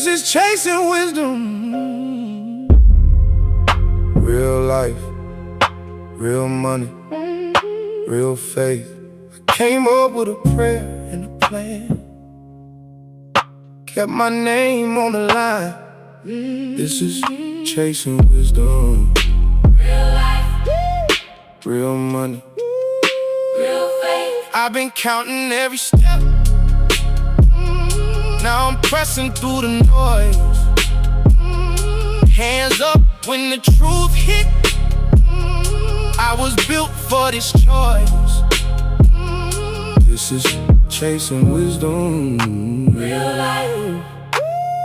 This is chasing wisdom. Real life, real money, real faith. I came up with a prayer and a plan. Kept my name on the line. This is chasing wisdom. Real life, Real money. real faith. I've been counting every step. Now I'm pressing through the noise. Hands up when the truth hit. I was built for this choice. This is chasing wisdom. Real life,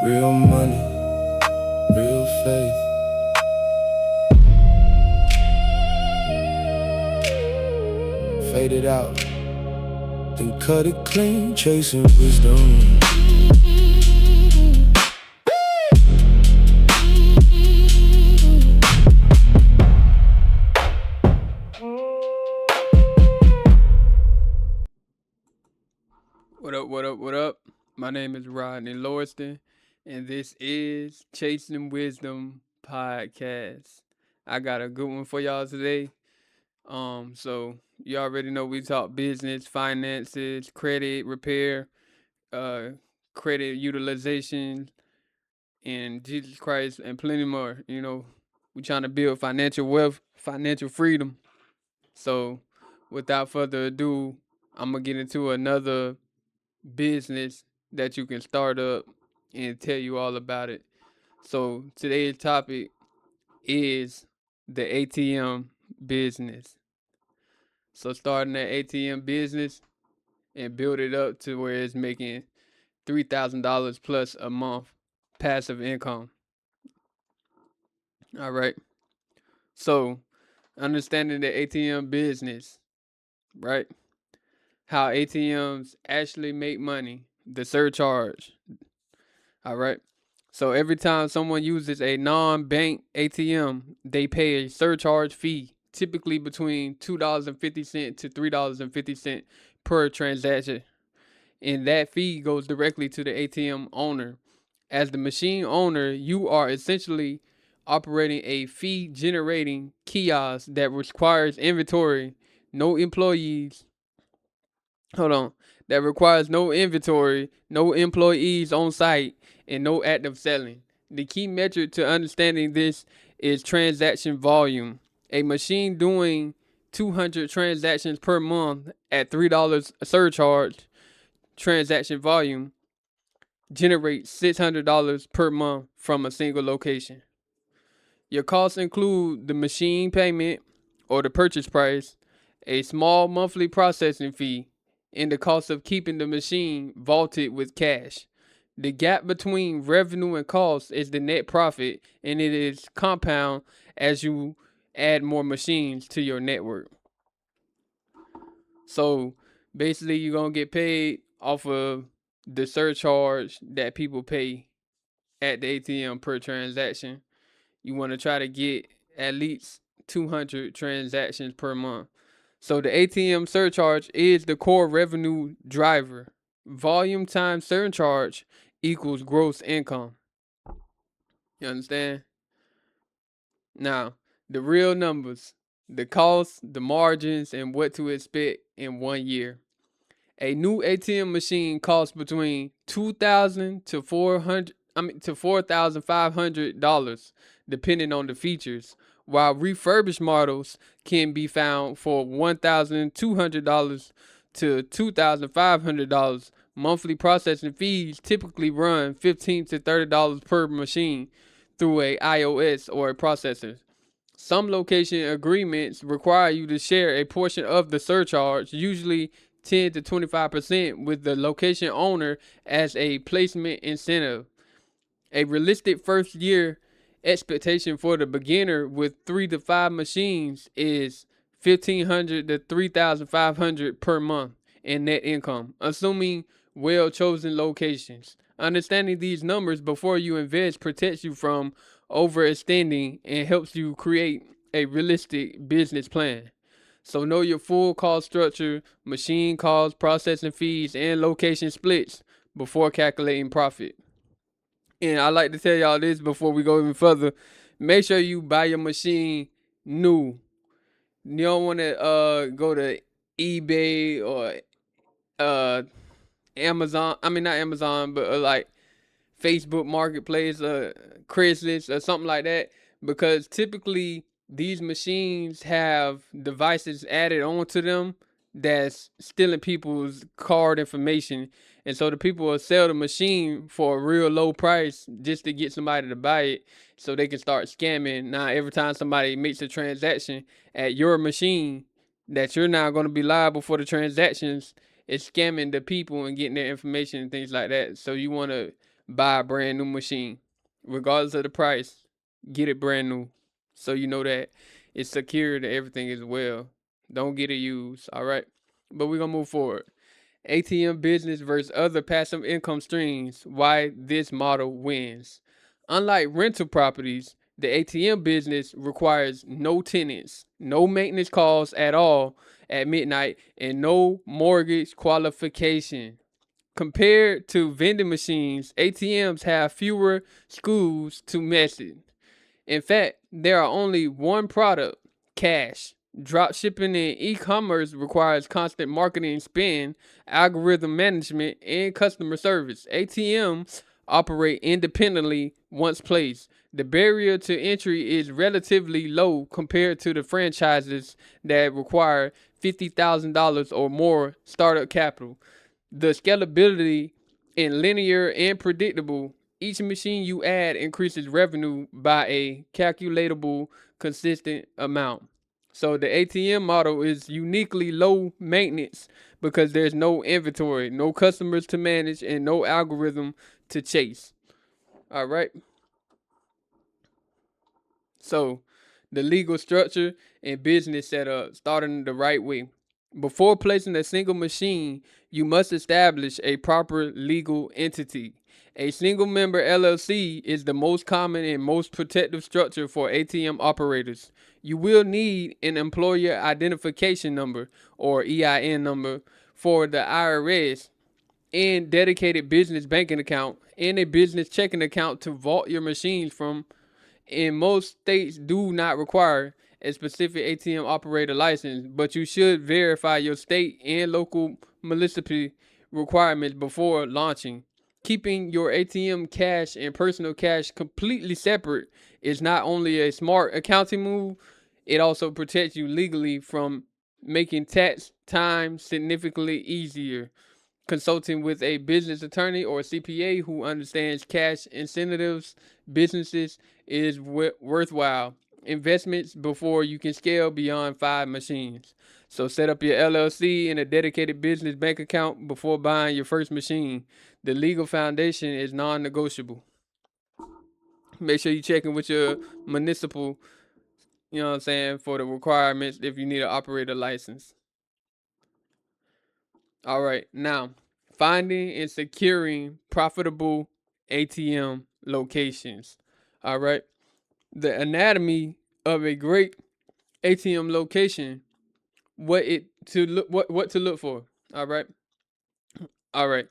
Real money, real faith. Fade it out, then cut it clean. Chasing wisdom. What up? My name is Rodney Loriston, and this is Chasing Wisdom Podcast. I got a good one for y'all today. So you already know we talk business, finances, credit repair, credit utilization, and Jesus Christ, and plenty more. You know, we trying to build financial wealth, financial freedom. So, without further ado, I'm gonna get into another business that you can start up and tell you all about it. So today's topic is the ATM business. So starting an ATM business and build it up to where it's making $3,000 plus a month passive income. All right. So understanding the ATM business, right? How ATMs actually make money, the surcharge. All right. So every time someone uses a non-bank ATM, they pay a surcharge fee, typically between $2.50 to $3.50 per transaction. And that fee goes directly to the ATM owner. As the machine owner, you are essentially operating a fee generating kiosk that requires inventory, no employees, that requires no inventory, no employees on site, and no active selling. The key metric to understanding this is transaction volume. A machine doing 200 transactions per month at $3 surcharge transaction volume generates $600 per month from a single location. Your costs include the machine payment or the purchase price, a small monthly processing fee, and the cost of keeping the machine vaulted with cash. The gap between revenue and cost is the net profit, and it is compound as you add more machines to your network. So basically, you're going to get paid off of the surcharge that people pay at the ATM per transaction. You want to try to get at least 200 transactions per month. So the ATM surcharge is the core revenue driver. Volume times surcharge equals gross income. You understand? Now, the real numbers, the costs, the margins, and what to expect in 1 year. A new ATM machine costs between $2,000 to $4,500, depending on the features, while refurbished models can be found for $1,200 to $2,500. Monthly processing fees typically run $15 to $30 per machine through a iOS or a processor. Some location agreements require you to share a portion of the surcharge, usually 10 to 25%, with the location owner as a placement incentive. A realistic first year expectation for the beginner with 3 to 5 machines is $1,500 to $3,500 per month in net income, assuming well chosen locations. Understanding these numbers before you invest protects you from overextending and helps you create a realistic business plan. So know your full cost structure, machine costs, processing fees, and location splits before calculating profit. And I like to tell y'all this before we go even further. Make sure you buy your machine new. You don't want to go to eBay or uh Amazon. I mean not Amazon, but like Facebook Marketplace or Craigslist or something like that, because typically these machines have devices added onto them that's stealing people's card information, and so the people will sell the machine for a real low price just to get somebody to buy it so they can start scamming. Now every time somebody makes a transaction at your machine that you're now going to be liable for the transactions, it's scamming the people and getting their information and things like that. So you want to buy a brand new machine, regardless of the price. Get it brand new, so you know that it's secured and everything as well. Don't get it used. All right, but we're gonna move forward. ATM business versus other passive income streams. Why this model wins. Unlike rental properties, the ATM business requires no tenants, no maintenance calls at all at midnight, and no mortgage qualification. Compared to vending machines, ATMs have fewer schools to mess it. In fact, there are only one product, cash. Drop shipping and e-commerce requires constant marketing spend, algorithm management, and customer service. ATMs operate independently once placed. The barrier to entry is relatively low compared to the franchises that require $50,000 or more startup capital. The scalability in linear and predictable. Each machine you add increases revenue by a calculatable, consistent amount. So the ATM model is uniquely low maintenance because there's no inventory, no customers to manage, and no algorithm to chase. All right. So, the legal structure and business setup starting the right way. Before placing a single machine, you must establish a proper legal entity. A single member LLC is the most common and most protective structure for ATM operators. You will need an employer identification number or EIN number for the IRS and dedicated business banking account and a business checking account to vault your machines from. In most states do not require a specific ATM operator license, but you should verify your state and local municipality requirements before launching. Keeping your ATM cash and personal cash completely separate is not only a smart accounting move, it also protects you legally from making tax time significantly easier. Consulting with a business attorney or CPA who understands cash incentives businesses is worthwhile investments before you can scale beyond 5 machines. So set up your LLC and a dedicated business bank account before buying your first machine. The legal foundation is non-negotiable. Make sure you check in with your municipal, you know what I'm saying, for the requirements if you need an operator license. All right, now finding and securing profitable ATM locations. All right, the anatomy of a great ATM location. What to look for. All right, all right.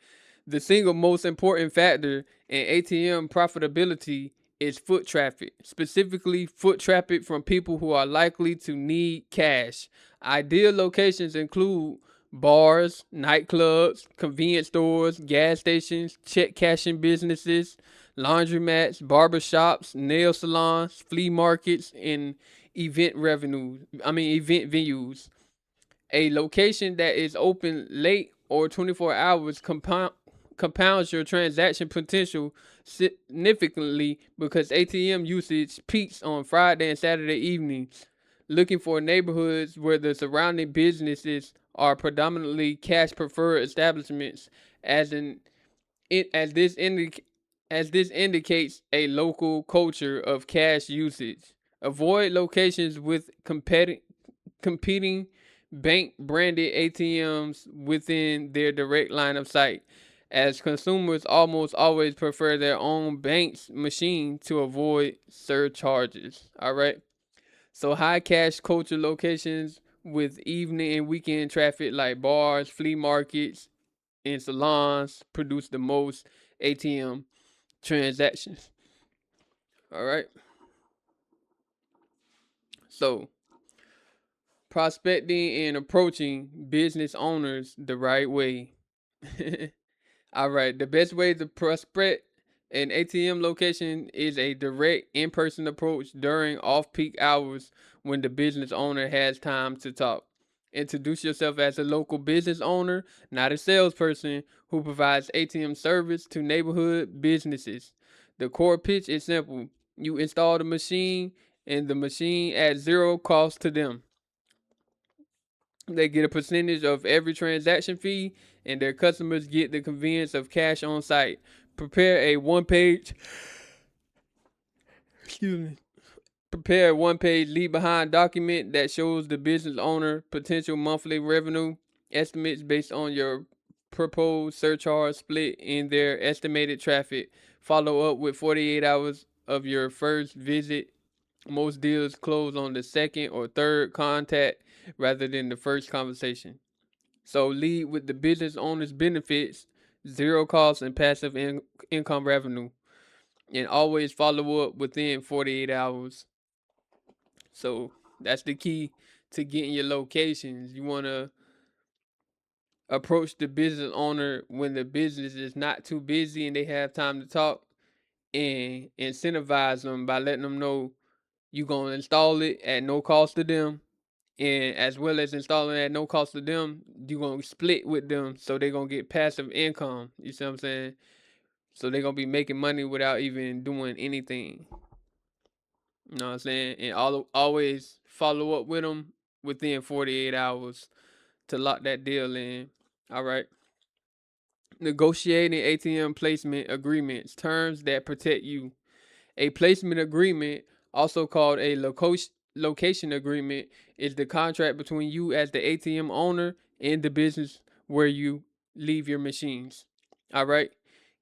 The single most important factor in ATM profitability is foot traffic, specifically foot traffic from people who are likely to need cash. Ideal locations include bars, nightclubs, convenience stores, gas stations, check cashing businesses, laundromats, barbershops, nail salons, flea markets, and event venues. A location that is open late or 24 hours compounds your transaction potential significantly because ATM usage peaks on Friday and Saturday evenings. Looking for neighborhoods where the surrounding businesses are predominantly cash preferred establishments, as in it as this indicates a local culture of cash usage. Avoid locations with competing bank branded ATMs within their direct line of sight, as consumers almost always prefer their own bank's machine to avoid surcharges. All right. So, high cash culture locations with evening and weekend traffic like bars, flea markets, and salons produce the most ATM transactions. All right. So, prospecting and approaching business owners the right way. All right. The best way to prospect an ATM location is a direct in person approach during off peak hours when the business owner has time to talk. Introduce yourself as a local business owner, not a salesperson who provides ATM service to neighborhood businesses. The core pitch is simple: you install the machine, and the machine at zero cost to them. They get a percentage of every transaction fee, and their customers get the convenience of cash on site. Prepare a one-page, excuse me, prepare a one-page leave behind document that shows the business owner potential monthly revenue estimates based on your proposed surcharge split in their estimated traffic. Follow up with 48 hours of your first visit. Most deals close on the second or third contact rather than the first conversation. So lead with the business owner's benefits, zero cost and passive income revenue, and always follow up within 48 hours. So that's the key to getting your locations. You want to approach the business owner when the business is not too busy and they have time to talk, and incentivize them by letting them know you're going to install it at no cost to them. And as well as installing at no cost to them, you're going to split with them. So they're going to get passive income. You see what I'm saying? So they're going to be making money without even doing anything. You know what I'm saying? And always follow up with them within 48 hours to lock that deal in. All right. Negotiating ATM placement agreements, terms that protect you. A placement agreement, also called a location agreement, is the contract between you as the ATM owner and the business where you leave your machines. All right.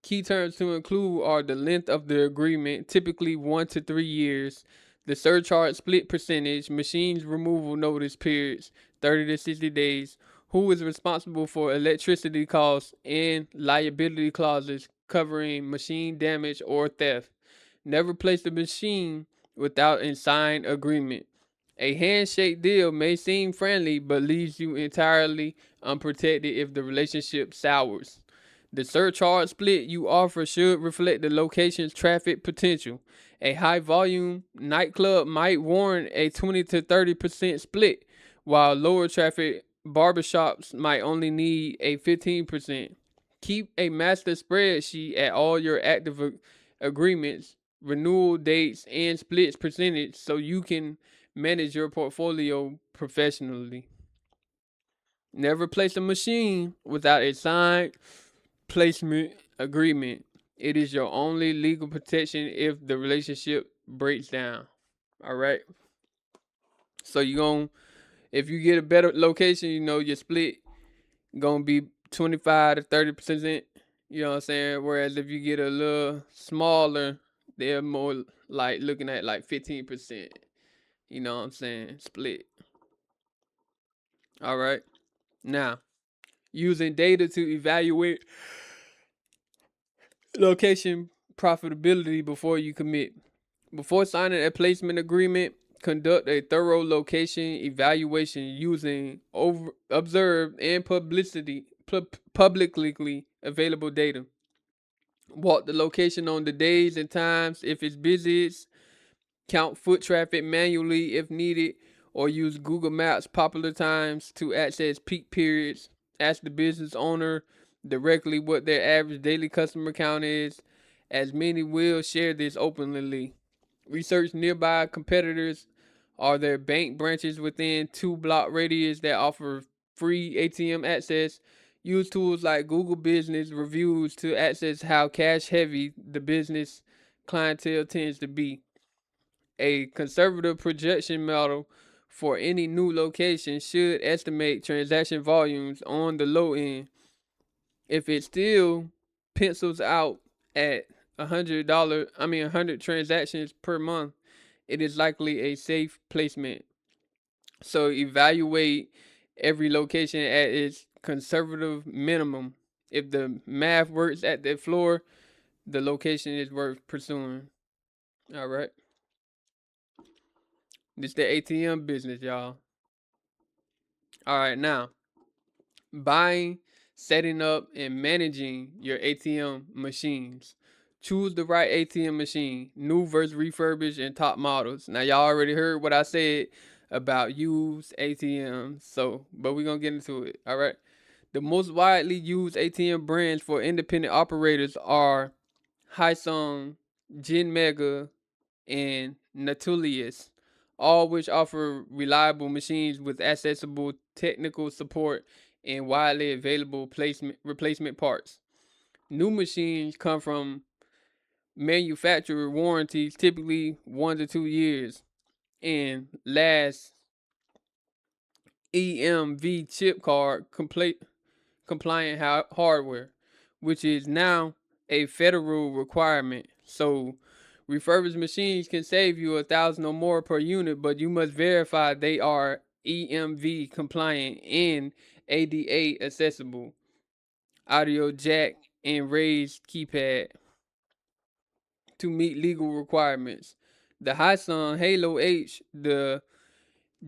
Key terms to include are the length of the agreement, typically 1 to 3 years, the surcharge split percentage, machines removal notice periods, 30 to 60 days, who is responsible for electricity costs, and liability clauses covering machine damage or theft. Never place the machine without a signed agreement. A handshake deal may seem friendly but leaves you entirely unprotected if the relationship sours. The surcharge split you offer should reflect the location's traffic potential. A high volume nightclub might warrant a 20 to 30% split, while lower traffic barbershops might only need a 15%. Keep a master spreadsheet at all your active agreements, renewal dates, and splits percentage so you can manage your portfolio professionally. Never place a machine without a signed placement agreement. It is your only legal protection if the relationship breaks down. All right. So if you get a better location, your split gonna be 25 to 30%. You know what I'm saying? Whereas if you get a little smaller, they're more like looking at like 15%. You know what I'm saying? Split. All right. Now, using data to evaluate location profitability before you commit. Before signing a placement agreement, conduct a thorough location evaluation using observed and publicly available data. Walk the location on the days and times if it's busiest, count foot traffic manually if needed, or use Google Maps popular times to access peak periods. Ask the business owner directly what their average daily customer count is, as many will share this openly. Research nearby competitors. Are there bank branches within 2 block radius that offer free ATM access? Use tools like Google Business Reviews to access how cash heavy the business clientele tends to be. A conservative projection model for any new location should estimate transaction volumes on the low end. If it still pencils out at $100 transactions per month, it is likely a safe placement. So evaluate every location at its conservative minimum. If the math works at the floor, the location is worth pursuing. All right. This the ATM business, y'all. All right, now buying, setting up, and managing your ATM machines. Choose the right ATM machine, new versus refurbished and top models. Now y'all already heard what I said about used ATMs, so but we're gonna get into it. All right. The most widely used ATM brands for independent operators are Hyson, Gen Mega, and Natulius, all which offer reliable machines with accessible technical support and widely available replacement parts. New machines come from manufacturer warranties, typically 1 to 2 years, and last EMV chip card compliant hardware, which is now a federal requirement. So, refurbished machines can save you 1,000 or more per unit, but you must verify they are EMV compliant and ADA accessible. Audio jack and raised keypad to meet legal requirements. The Hyson Halo H, the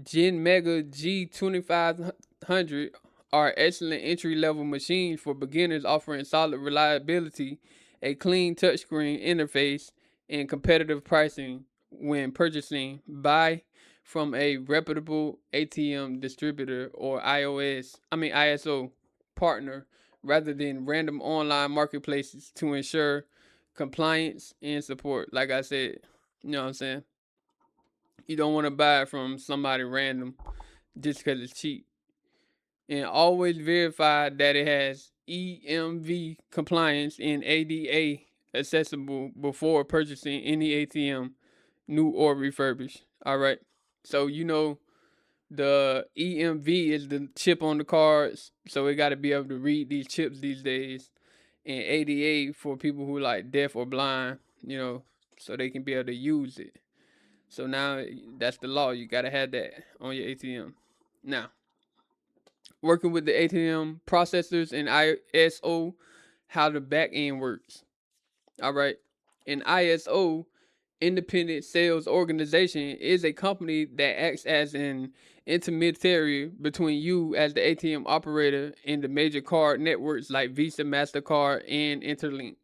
Gen Mega G2500 are excellent entry level machines for beginners, offering solid reliability, a clean touchscreen interface, and competitive pricing when purchasing. Buy from a reputable ATM distributor or ISO partner rather than random online marketplaces to ensure compliance and support. Like I said, you know what I'm saying? You don't want to buy it from somebody random just because it's cheap. And always verify that it has EMV compliance and ADA accessible before purchasing any ATM, new or refurbished. All right. So, the EMV is the chip on the cards. So, it got to be able to read these chips these days. And ADA for people who like deaf or blind, so they can be able to use it. So now that's the law. You gotta have that on your ATM. Now, working with the ATM processors and ISO, how the back end works. All right. An ISO, independent sales organization, is a company that acts as an intermediary between you as the ATM operator and the major card networks like Visa, MasterCard, and Interlink.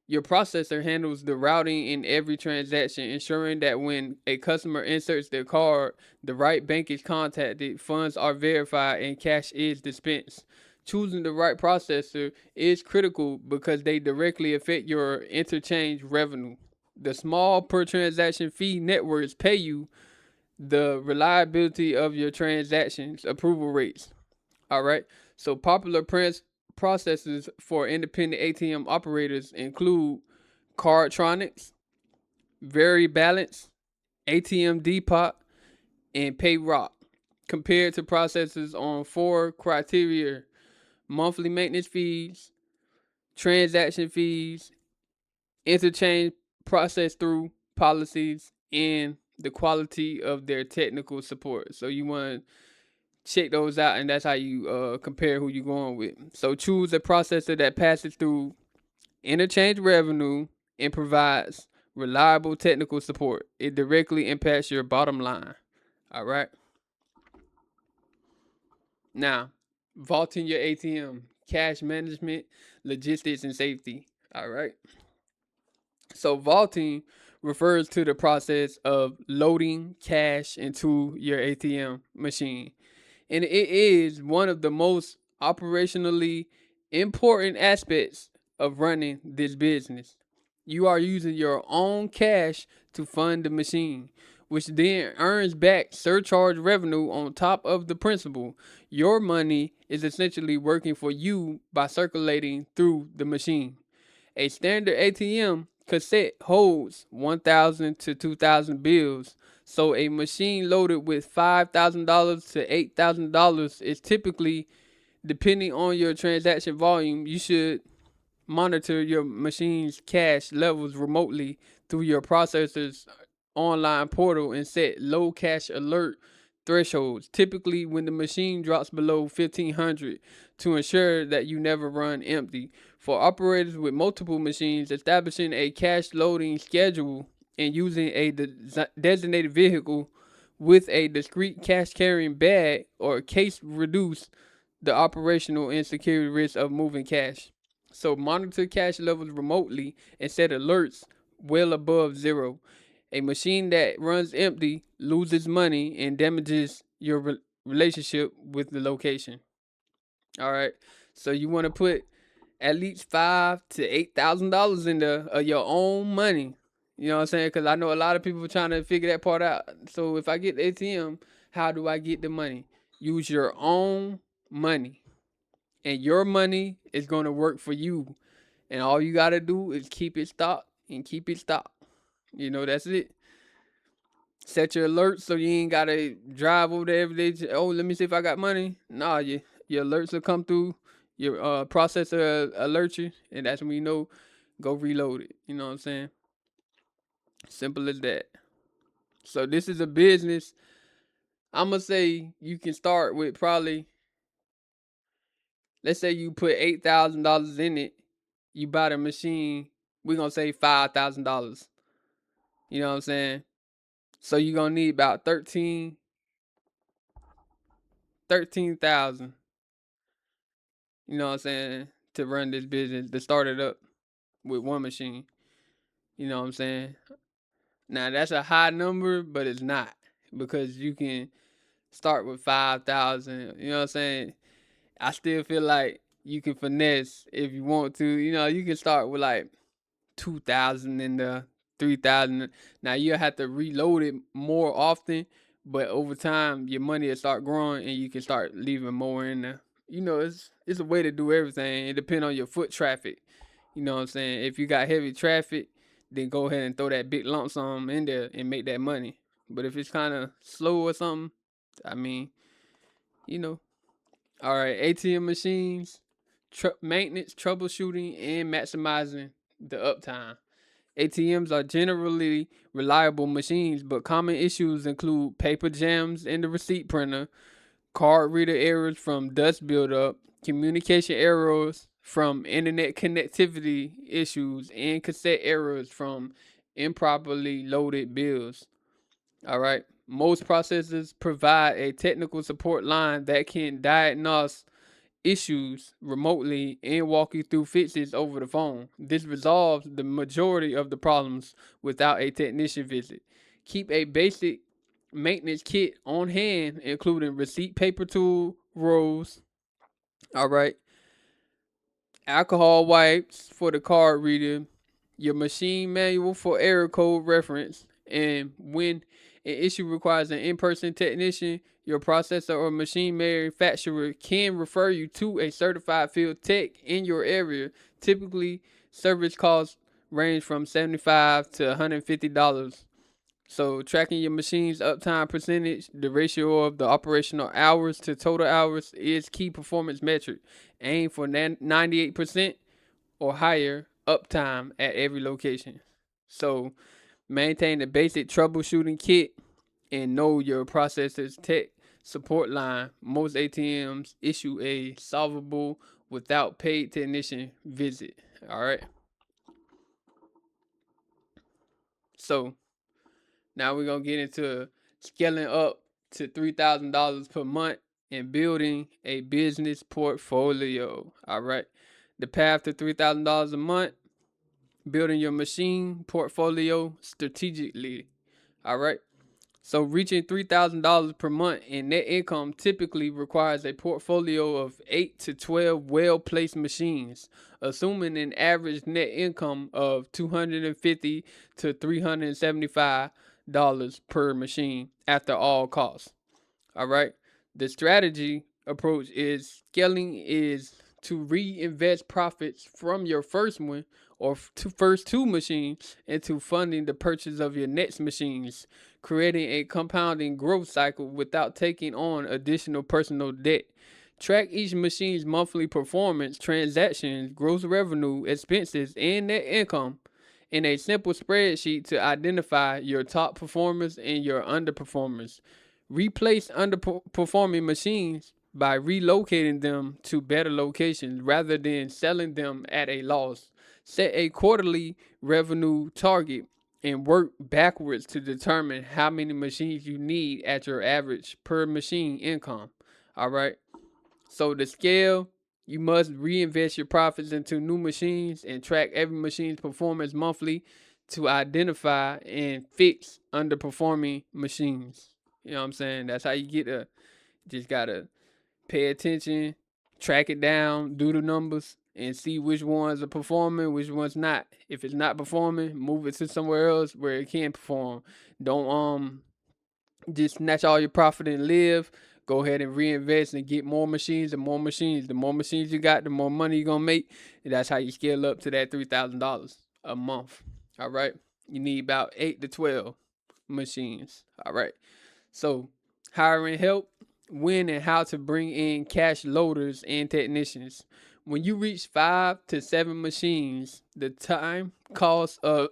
Your processor handles the routing in every transaction, ensuring that when a customer inserts their card, the right bank is contacted, funds are verified, and cash is dispensed. Choosing the right processor is critical because they directly affect your interchange revenue. The small per transaction fee networks pay you the reliability of your transactions approval rates. All right. So popular processors for independent ATM operators include Cardtronics, Very Balance, ATM Depot, and Payrock. Compared to processors on four criteria: monthly maintenance fees, transaction fees, interchange process through policies, and the quality of their technical support. So you want to check those out, and that's how you compare who you're going with. So choose a processor that passes through interchange revenue and provides reliable technical support. It directly impacts your bottom line. All right. Now, vaulting your ATM, cash management, logistics, and safety. All right. So, vaulting refers to the process of loading cash into your ATM machine, and it is one of the most operationally important aspects of running this business. You are using your own cash to fund the machine, which then earns back surcharge revenue on top of the principal. Your money is essentially working for you by circulating through the machine. A standard ATM cassette holds 1,000 to 2,000 bills, so a machine loaded with $5,000 to $8,000 is typically, depending on your transaction volume. You should monitor your machine's cash levels remotely through your processor's online portal and set low cash alert thresholds, typically when the machine drops below 1500, to ensure that you never run empty. For operators with multiple machines, establishing a cash loading schedule and using a designated vehicle with a discrete cash carrying bag or case reduce the operational and security risk of moving cash. So monitor cash levels remotely and set alerts well above zero. A machine that runs empty loses money and damages your relationship with the location. All right. So you want to put at least $5,000 to $8,000 in there of your own money. You know what I'm saying? Because I know a lot of people trying to figure that part out. So if I get the ATM, how do I get the money? Use your own money, and your money is going to work for you. And all you got to do is keep it stocked and keep it stocked. That's it. Set your alerts so you ain't gotta drive over there every day. Oh, let me see if I got money. Nah, your alerts will come through. Your processor alert you, and that's when you know go reload it. You know what I'm saying? Simple as that. So this is a business. I'ma say you can start with probably, let's say you put $8,000 in it. You buy the machine. We're gonna say $5,000. You know what I'm saying? So you're gonna need about 13,000. You know what I'm saying? To run this business, to start it up with one machine. You know what I'm saying? Now that's a high number, but it's not, because you can start with 5,000. You know what I'm saying? I still feel like you can finesse if you want to. You can start with like 2,000 and 3,000. Now you have to reload it more often, but over time your money will start growing and you can start leaving more in there. It's a way to do everything. It depends on your foot traffic. You know what I'm saying? If you got heavy traffic, then go ahead and throw that big lump sum in there and make that money. But if it's kind of slow or something, I mean, you know. All right, ATM machines, maintenance, troubleshooting, and maximizing the uptime. ATMs are generally reliable machines, but common issues include paper jams in the receipt printer, card reader errors from dust buildup, communication errors from internet connectivity issues, and cassette errors from improperly loaded bills. All right. Most processors provide a technical support line that can diagnose issues remotely and walk you through fixes over the phone. This resolves the majority of the problems without a technician visit. Keep a basic maintenance kit on hand, including receipt paper tool rolls. All right. Alcohol wipes for the card reader, your machine manual for error code reference, and when an issue requires an in-person technician, your processor or machine manufacturer can refer you to a certified field tech in your area. Typically, service costs range from $75 to $150. So tracking your machine's uptime percentage, the ratio of the operational hours to total hours, is key performance metric. Aim for 98% or higher uptime at every location. So maintain a basic troubleshooting kit and know your processor's tech support line. Most ATMs issue a solvable without paid technician visit. All right. So now we're going to get into scaling up to $3,000 per month and building a business portfolio. All right. The path to $3,000 a month: building your machine portfolio strategically. All right. So reaching $3,000 per month in net income typically requires a portfolio of 8 to 12 well-placed machines, assuming an average net income of $250 to $375 per machine after all costs. All right. The strategy approach is scaling is to reinvest profits from your first one or first two machines into funding the purchase of your next machines, creating a compounding growth cycle without taking on additional personal debt. Track each machine's monthly performance, transactions, gross revenue, expenses, and net income in a simple spreadsheet to identify your top performers and your underperformers. Replace underperforming machines by relocating them to better locations rather than selling them at a loss. Set a quarterly revenue target and work backwards to determine how many machines you need at your average per machine income. All right. So the scale, you must reinvest your profits into new machines and track every machine's performance monthly to identify and fix underperforming machines. You know what I'm saying? That's how you get a just gotta pay attention, track it down, do the numbers, and see which ones are performing, which ones not. If it's not performing, move it to somewhere else where it can perform. Don't just snatch all your profit and live. Go ahead and reinvest and get more machines and more machines. The more machines you got, the more money you're gonna make. And that's how you scale up to that $3,000 a month. All right. You need about 8 to 12 machines. All right. So hiring help, when and how to bring in cash loaders and technicians. When you reach 5 to 7 machines, the time cost of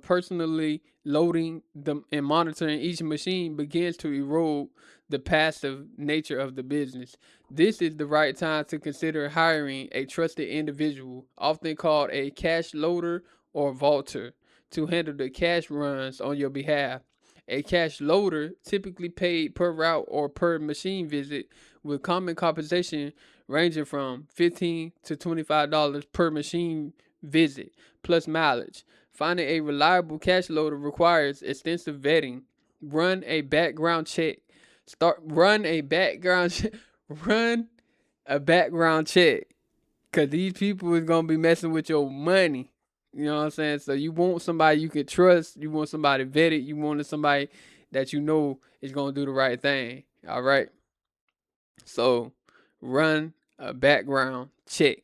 personally loading them and monitoring each machine begins to erode the passive nature of the business. This is the right time to consider hiring a trusted individual, often called a cash loader or vaulter, to handle the cash runs on your behalf. A cash loader, typically paid per route or per machine visit, with common compensation ranging from $15 to $25 per machine visit, plus mileage. Finding a reliable cash loader requires extensive vetting. Run a background check. Run a background check. Run a background check. Cause these people is gonna be messing with your money. You know what I'm saying? So you want somebody you can trust. You want somebody vetted. You want somebody that you know is gonna do the right thing. All right. So run a background check.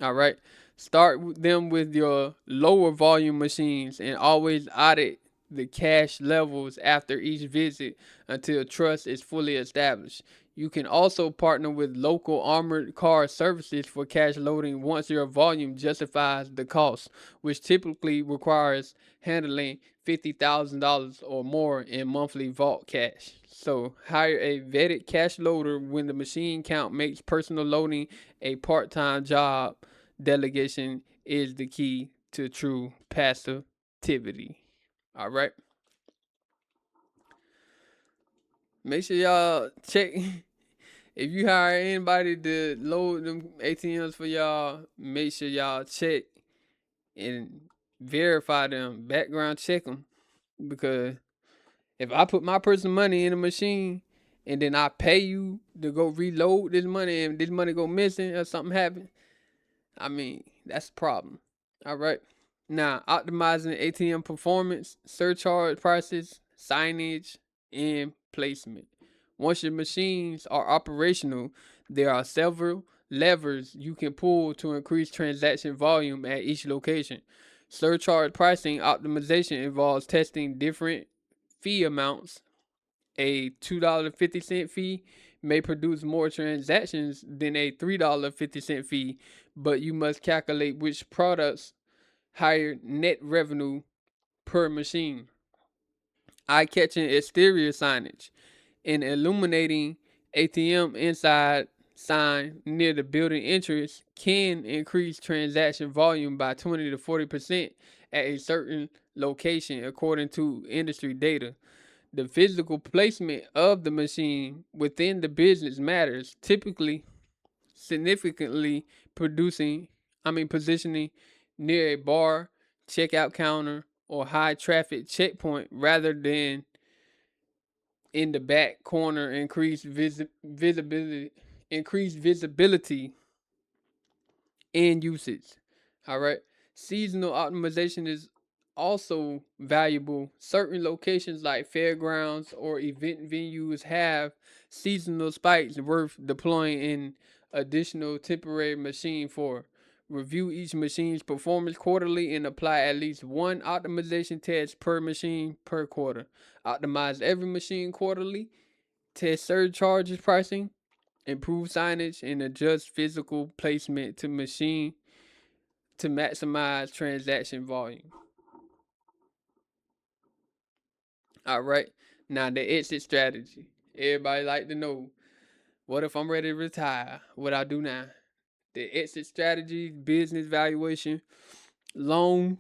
All right. Start them with your lower volume machines and always audit the cash levels after each visit until trust is fully established. You can also partner with local armored car services for cash loading once your volume justifies the cost, which typically requires handling $50,000 or more in monthly vault cash. So hire a vetted cash loader when the machine count makes personal loading a part-time job. Delegation is the key to true passivity. All right. Make sure y'all check. If you hire anybody to load them ATMs for y'all, make sure y'all check and verify them, background check them. Because if I put my personal money in a machine and then I pay you to go reload this money and this money go missing or something happen, I mean, that's a problem. All right. Now, optimizing ATM performance, surcharge prices, signage, and placement. Once your machines are operational, there are several levers you can pull to increase transaction volume at each location. Surcharge pricing optimization involves testing different fee amounts. A $2.50 fee may produce more transactions than a $3.50 fee, but you must calculate which products higher net revenue per machine. Eye-catching exterior signage and illuminating ATM inside sign near the building entrance can increase transaction volume by 20 to 40% at a certain location, according to industry data. The physical placement of the machine within the business matters, typically significantly positioning near a bar, checkout counter, or high traffic checkpoint rather than in the back corner. Increased visibility and usage. All right. Seasonal optimization is also valuable. Certain locations like fairgrounds or event venues have seasonal spikes worth deploying an additional temporary machine for. Review each machine's performance quarterly and apply at least one optimization test per machine per quarter. Optimize every machine quarterly. Test surcharges pricing. Improve signage and adjust physical placement to machine to maximize transaction volume. All right. Now the exit strategy. Everybody like to know, what if I'm ready to retire? What I do now? The exit strategy, business valuation, long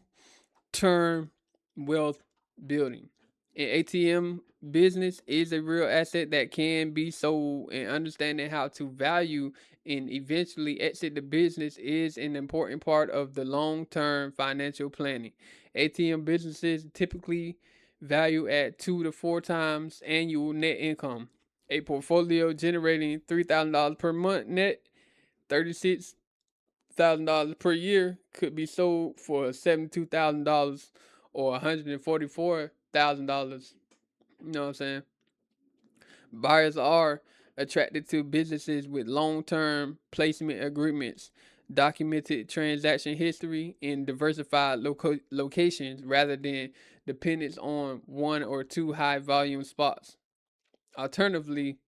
term wealth building. An ATM business is a real asset that can be sold, and understanding how to value and eventually exit the business is an important part of the long term financial planning. ATM businesses typically value at 2 to 4 times annual net income. A portfolio generating $3,000 per month net, $36,000 per year, could be sold for $72,000 or $144,000. You know what I'm saying? Buyers are attracted to businesses with long-term placement agreements, documented transaction history, and diversified locations rather than dependence on one or two high-volume spots. Alternatively,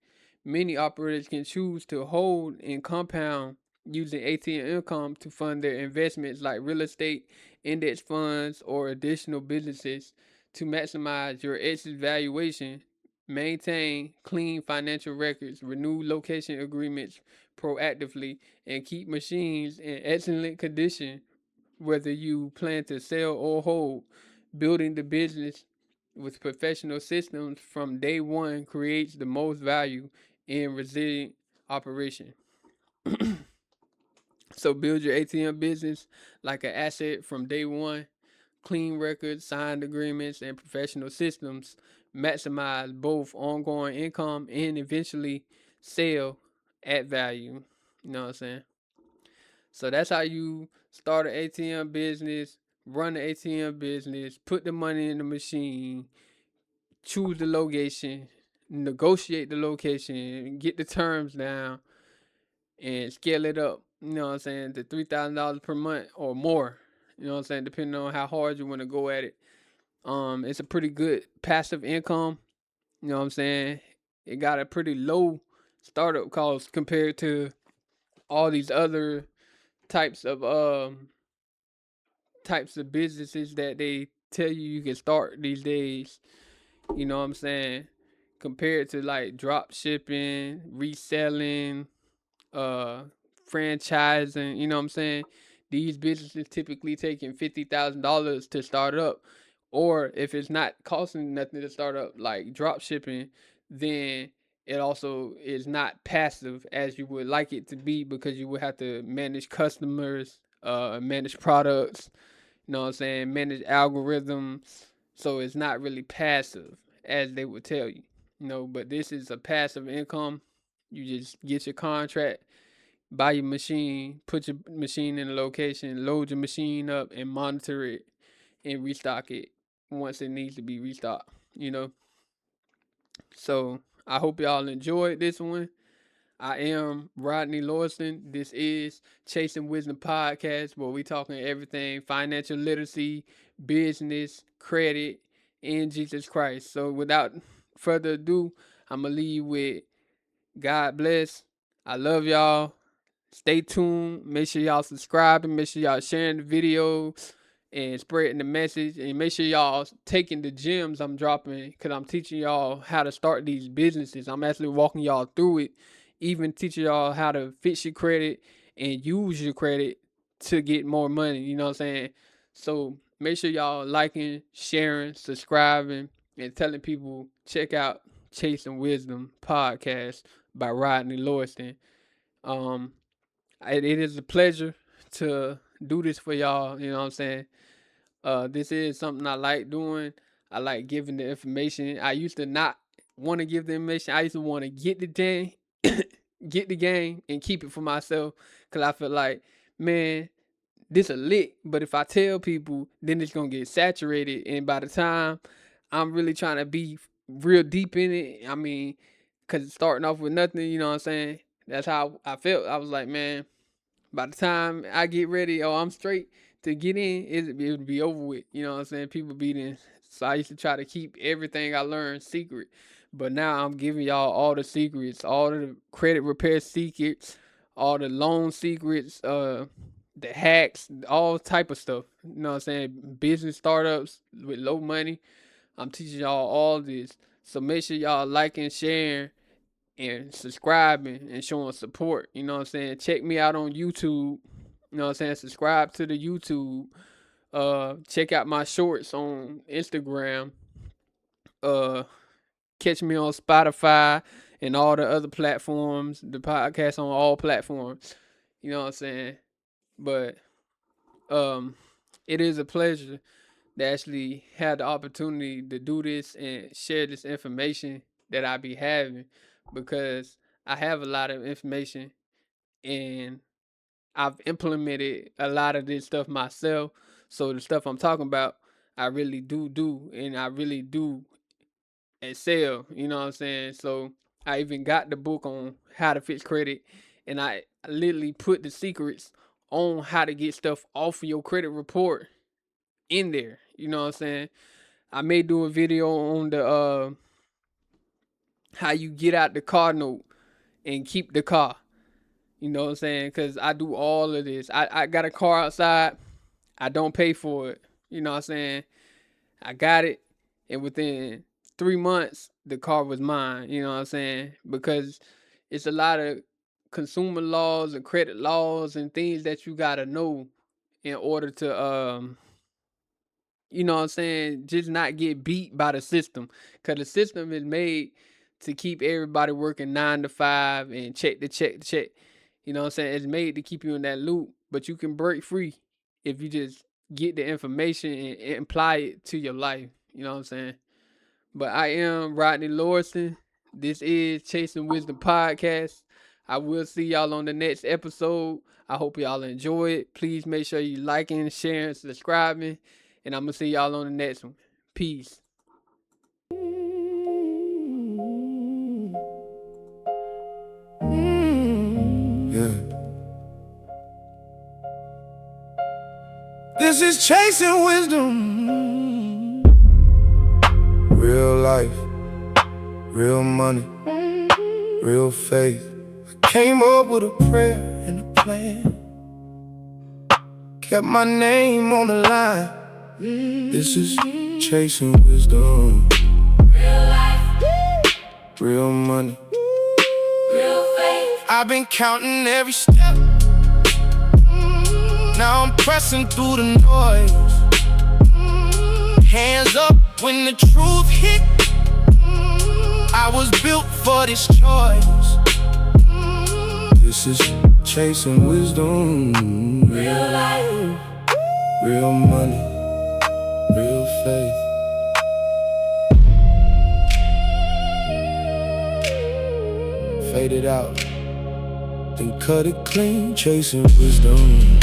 many operators can choose to hold and compound using ATM income to fund their investments like real estate, index funds, or additional businesses. To maximize your exit valuation, maintain clean financial records, renew location agreements proactively, and keep machines in excellent condition whether you plan to sell or hold. Building the business with professional systems from day one creates the most value in resilient operation. So build your ATM business like an asset from day one. Clean records, signed agreements, and professional systems maximize both ongoing income and eventually sale at value. You know what I'm saying? So that's how you start an ATM business, run an ATM business, put the money in the machine, choose the location, negotiate the location, get the terms down, and scale it up. You know what I'm saying? To $3,000 per month or more. You know what I'm saying? Depending on how hard you want to go at it. It's a pretty good passive income. You know what I'm saying? It got a pretty low startup cost compared to all these other types of businesses that they tell you can start these days. You know what I'm saying? Compared to like drop shipping, reselling, uh franchising, you know what I'm saying? These businesses typically taking $50,000 to start up. Or if it's not costing nothing to start up, like drop shipping, then it also is not passive as you would like it to be, because you would have to manage customers, manage products, you know what I'm saying, manage algorithms. So it's not really passive as they would tell you. But this is a passive income. You just get your contract, buy your machine, put your machine in a location, load your machine up, and monitor it and restock it once it needs to be restocked. You know. So I hope y'all enjoyed this one. I am Rodney Lawson. This is Chasing Wisdom Podcast, where we talking everything financial literacy, business, credit, and Jesus Christ. So without further ado, I'm gonna leave with God bless. I love y'all. Stay tuned. Make sure y'all subscribing. Make sure y'all sharing the video and spreading the message. And make sure y'all taking the gems I'm dropping, because I'm teaching y'all how to start these businesses. I'm actually walking y'all through it. Even teaching y'all how to fix your credit and use your credit to get more money. You know what I'm saying? So make sure y'all liking, sharing, subscribing, and telling people check out Chasing Wisdom Podcast by Rodney Lawson. It is a pleasure to do this for y'all. You know what I'm saying? This is something I like doing. I like giving the information. I used to not want to give the information. I used to want to get the game, get the game, and keep it for myself, because I feel like, man, this a lick. But if I tell people, then it's gonna get saturated, and by the time I'm really trying to be real deep in it, I mean, because it's starting off with nothing. You know what I'm saying? That's how I felt. I was like, man, by the time I get ready, I'm straight to get in, it would be over with. You know what I'm saying? People be in. So I used to try to keep everything I learned secret. But now I'm giving y'all all the secrets, all the credit repair secrets, all the loan secrets, the hacks, all type of stuff. You know what I'm saying? Business startups with low money. I'm teaching y'all all this. So make sure y'all liking, sharing, and subscribing and showing support. You know what I'm saying? Check me out on YouTube. You know what I'm saying? Subscribe to the YouTube. Check out my shorts on Instagram. Uh, Catch me on Spotify and all the other platforms. The podcast on all platforms. You know what I'm saying? But it is a pleasure to actually have the opportunity to do this and share this information that I be having, because I have a lot of information and I've implemented a lot of this stuff myself. So the stuff I'm talking about, I really do, and I really do excel. You know what I'm saying? So I even got the book on how to fix credit, and I literally put the secrets on how to get stuff off of your credit report in there. You know what I'm saying? I may do a video on the how you get out the car note and keep the car. You know what I'm saying? Because I do all of this. I got a car outside. I don't pay for it. You know what I'm saying? I got it, and within 3 months, the car was mine. You know what I'm saying? Because it's a lot of consumer laws and credit laws and things that you gotta know in order to you know what I'm saying, just not get beat by the system. Cause the system is made to keep everybody working 9 to 5 and check to check to check. You know what I'm saying? It's made to keep you in that loop, but you can break free if you just get the information and apply it to your life. You know what I'm saying? But I am Rodney Lorson. This is Chasing Wisdom Podcast. I will see y'all on the next episode. I hope y'all enjoy it. Please make sure you liking, sharing, subscribing. And I'm going to see y'all on the next one. Peace. Yeah. This is Chasing Wisdom. Real life, real money, real faith. I came up with a prayer and a plan. Kept my name on the line. This is Chasing Wisdom. Real life, Real money. real faith. I've been counting every step. Now I'm pressing through the noise. Hands up when the truth hit. I was built for this choice. This is Chasing Wisdom. Real life, Real money, real faith. Fade it out, then cut it clean. Chasing wisdom.